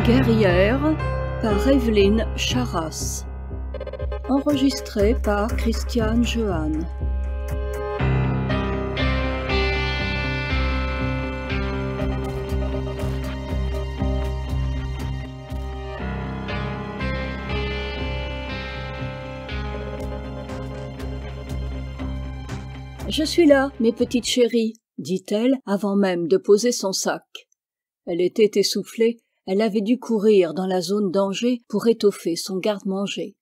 Guerrière par Evelyne Charras. Enregistré par Christiane Jeanne. « Je suis là, mes petites chéries, » dit-elle avant même de poser son sac. Elle était essoufflée, elle avait dû courir dans la zone danger pour étoffer son garde-manger.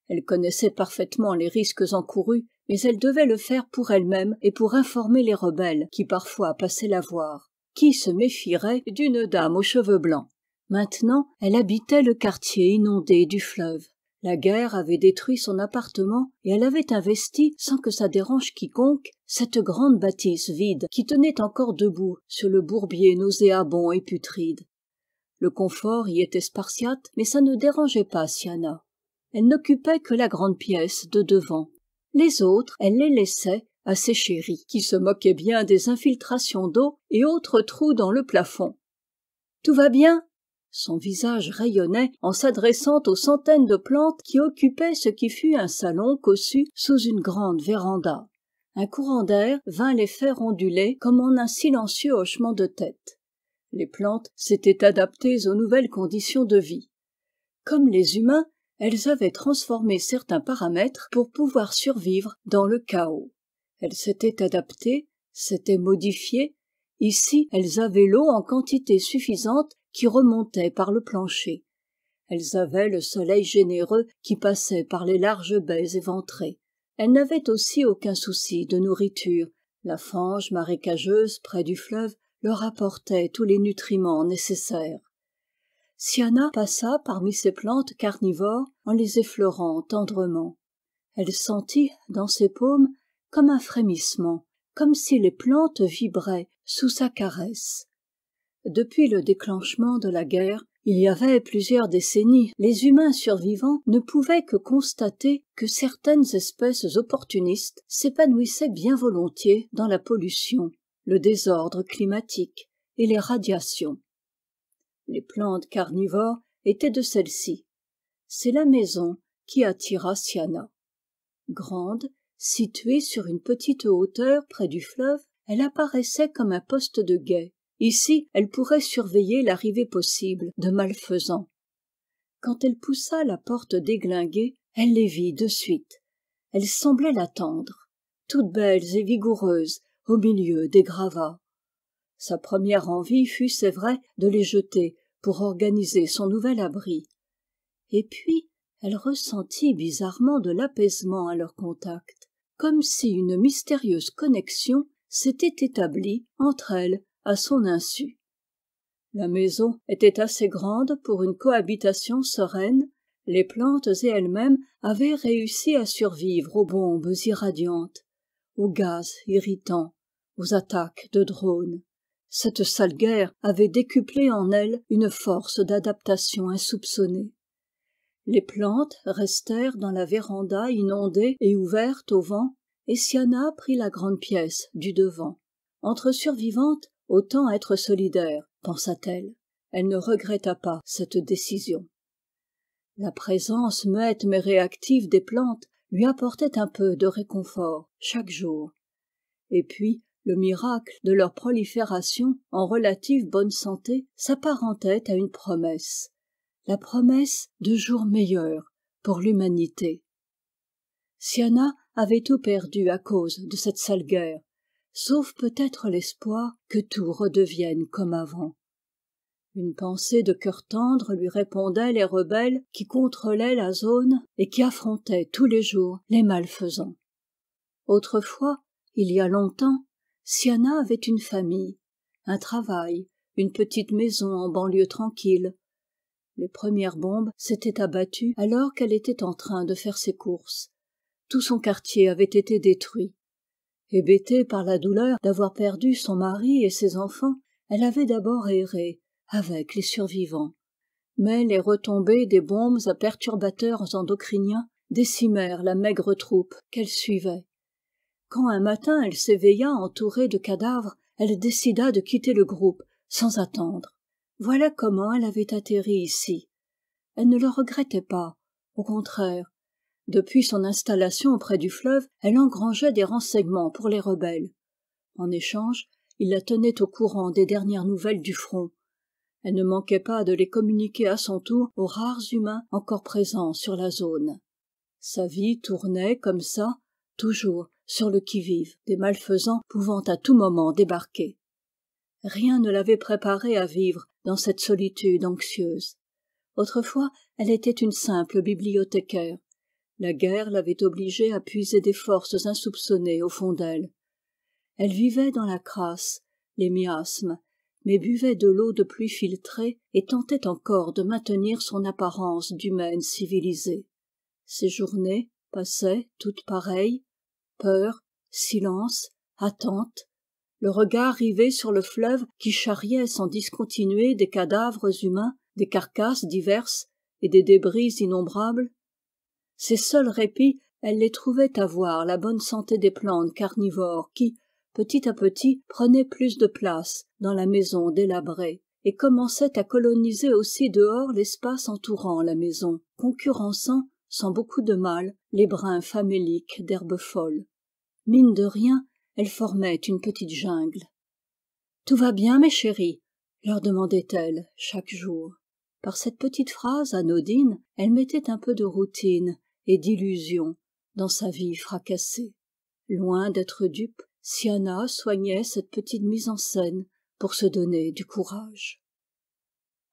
Elle connaissait parfaitement les risques encourus, mais elle devait le faire pour elle-même et pour informer les rebelles qui parfois passaient la voir. Qui se méfierait d'une dame aux cheveux blancs? Maintenant, elle habitait le quartier inondé du fleuve. La guerre avait détruit son appartement et elle avait investi, sans que ça dérange quiconque, cette grande bâtisse vide qui tenait encore debout sur le bourbier nauséabond et putride. Le confort y était spartiate, mais ça ne dérangeait pas Siana. Elle n'occupait que la grande pièce de devant. Les autres, elle les laissait à ses chéris, qui se moquaient bien des infiltrations d'eau et autres trous dans le plafond. « Tout va bien ?» Son visage rayonnait en s'adressant aux centaines de plantes qui occupaient ce qui fut un salon cossu sous une grande véranda. Un courant d'air vint les faire onduler comme en un silencieux hochement de tête. Les plantes s'étaient adaptées aux nouvelles conditions de vie. Comme les humains, elles avaient transformé certains paramètres pour pouvoir survivre dans le chaos. Elles s'étaient adaptées, s'étaient modifiées. Ici, elles avaient l'eau en quantité suffisante qui remontait par le plancher. Elles avaient le soleil généreux qui passait par les larges baies éventrées. Elles n'avaient aussi aucun souci de nourriture. La fange marécageuse près du fleuve leur apportait tous les nutriments nécessaires. Siana passa parmi ces plantes carnivores en les effleurant tendrement. Elle sentit dans ses paumes comme un frémissement, comme si les plantes vibraient sous sa caresse. Depuis le déclenchement de la guerre, il y avait plusieurs décennies, les humains survivants ne pouvaient que constater que certaines espèces opportunistes s'épanouissaient bien volontiers dans la pollution, le désordre climatique et les radiations. Les plantes carnivores étaient de celles-ci. C'est la maison qui attira Siana. Grande, située sur une petite hauteur près du fleuve, elle apparaissait comme un poste de guet. Ici, elle pourrait surveiller l'arrivée possible de malfaisants. Quand elle poussa la porte déglinguée, elle les vit de suite. Elles semblaient l'attendre, toutes belles et vigoureuses au milieu des gravats. Sa première envie fut, c'est vrai, de les jeter pour organiser son nouvel abri. Et puis, elle ressentit bizarrement de l'apaisement à leur contact, comme si une mystérieuse connexion s'était établie entre elles à son insu. La maison était assez grande pour une cohabitation sereine. Les plantes et elles-mêmes avaient réussi à survivre aux bombes irradiantes, aux gaz irritants, aux attaques de drones. Cette sale guerre avait décuplé en elles une force d'adaptation insoupçonnée. Les plantes restèrent dans la véranda inondée et ouverte au vent, et Siana prit la grande pièce du devant. Entre survivantes, autant être solidaire, pensa-t-elle. Elle ne regretta pas cette décision. La présence muette mais réactive des plantes lui apportait un peu de réconfort chaque jour. Et puis, le miracle de leur prolifération en relative bonne santé s'apparentait à une promesse, la promesse de jours meilleurs pour l'humanité. Siana avait tout perdu à cause de cette sale guerre, sauf peut-être l'espoir que tout redevienne comme avant. Une pensée de cœur tendre lui répondait les rebelles qui contrôlaient la zone et qui affrontaient tous les jours les malfaisants. Autrefois, il y a longtemps, Siana avait une famille, un travail, une petite maison en banlieue tranquille. Les premières bombes s'étaient abattues alors qu'elle était en train de faire ses courses. Tout son quartier avait été détruit. Hébétée par la douleur d'avoir perdu son mari et ses enfants, elle avait d'abord erré avec les survivants. Mais les retombées des bombes à perturbateurs endocriniens décimèrent la maigre troupe qu'elle suivait. Quand un matin elle s'éveilla entourée de cadavres, elle décida de quitter le groupe sans attendre. Voilà comment elle avait atterri ici. Elle ne le regrettait pas, au contraire. Depuis son installation près du fleuve, elle engrangeait des renseignements pour les rebelles. En échange, il la tenait au courant des dernières nouvelles du front. Elle ne manquait pas de les communiquer à son tour aux rares humains encore présents sur la zone. Sa vie tournait comme ça, toujours sur le qui-vive, des malfaisants pouvant à tout moment débarquer. Rien ne l'avait préparée à vivre dans cette solitude anxieuse. Autrefois, elle était une simple bibliothécaire. La guerre l'avait obligée à puiser des forces insoupçonnées au fond d'elle. Elle vivait dans la crasse, les miasmes, mais buvait de l'eau de pluie filtrée et tentait encore de maintenir son apparence d'humaine civilisée. Ses journées passaient toutes pareilles, peur, silence, attente, le regard rivé sur le fleuve qui charriait sans discontinuer des cadavres humains, des carcasses diverses et des débris innombrables. Ses seuls répits, elle les trouvait à voir la bonne santé des plantes carnivores qui, petit à petit, prenaient plus de place dans la maison délabrée et commençaient à coloniser aussi dehors l'espace entourant la maison, concurrençant, sans beaucoup de mal, les brins faméliques d'herbes folles. Mine de rien, elles formaient une petite jungle. « Tout va bien, mes chéris ?» leur demandait-elle chaque jour. Par cette petite phrase anodine, elle mettait un peu de routine et d'illusion dans sa vie fracassée. Loin d'être dupe, Siana soignait cette petite mise en scène pour se donner du courage.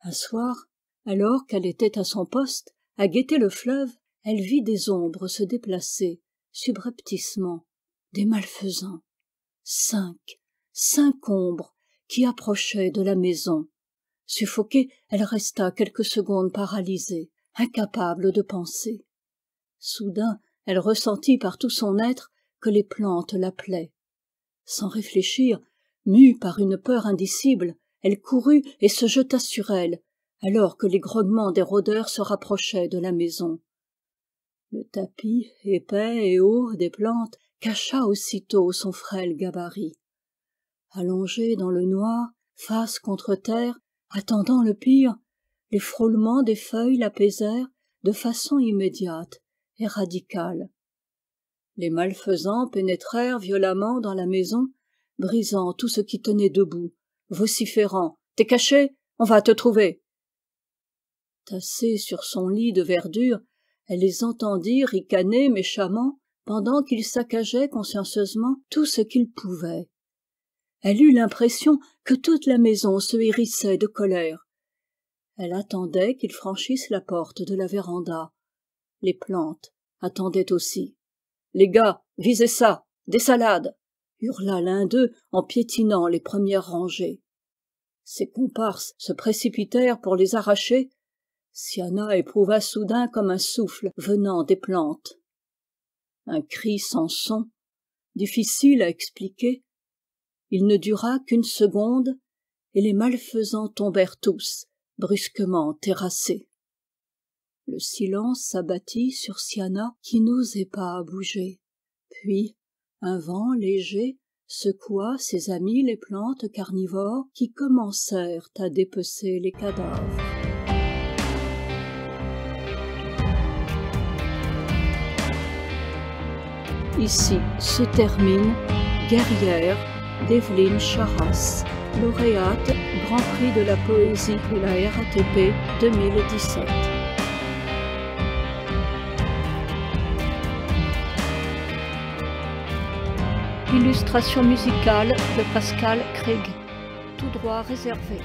Un soir, alors qu'elle était à son poste, à guetter le fleuve, elle vit des ombres se déplacer, subrepticement, des malfaisants. 5 ombres qui approchaient de la maison. Suffoquée, elle resta quelques secondes paralysée, incapable de penser. Soudain, elle ressentit par tout son être que les plantes l'appelaient. Sans réfléchir, mue par une peur indicible, elle courut et se jeta sur elle, alors que les grognements des rôdeurs se rapprochaient de la maison. Le tapis épais et haut des plantes cacha aussitôt son frêle gabarit. Allongée dans le noir, face contre terre, attendant le pire, les frôlements des feuilles l'apaisèrent de façon immédiate et radicale. Les malfaisants pénétrèrent violemment dans la maison, brisant tout ce qui tenait debout, vociférant « T'es caché? On va te trouver !» Tassée sur son lit de verdure, elle les entendit ricaner méchamment pendant qu'ils saccageaient consciencieusement tout ce qu'ils pouvaient. Elle eut l'impression que toute la maison se hérissait de colère. Elle attendait qu'ils franchissent la porte de la véranda. Les plantes attendaient aussi. « Les gars, visez ça, des salades !» hurla l'un d'eux en piétinant les premières rangées. Ses comparses se précipitèrent pour les arracher. Siana éprouva soudain comme un souffle venant des plantes. Un cri sans son, difficile à expliquer. Il ne dura qu'une seconde, et les malfaisants tombèrent tous, brusquement terrassés. Le silence s'abattit sur Siana qui n'osait pas bouger. Puis, un vent léger secoua ses amis les plantes carnivores qui commencèrent à dépecer les cadavres. Ici se termine Guerrière d'Evelyne Charras, lauréate Grand Prix de la Poésie de la RATP 2017. Illustration musicale de Pascal Craig, tout droit réservé.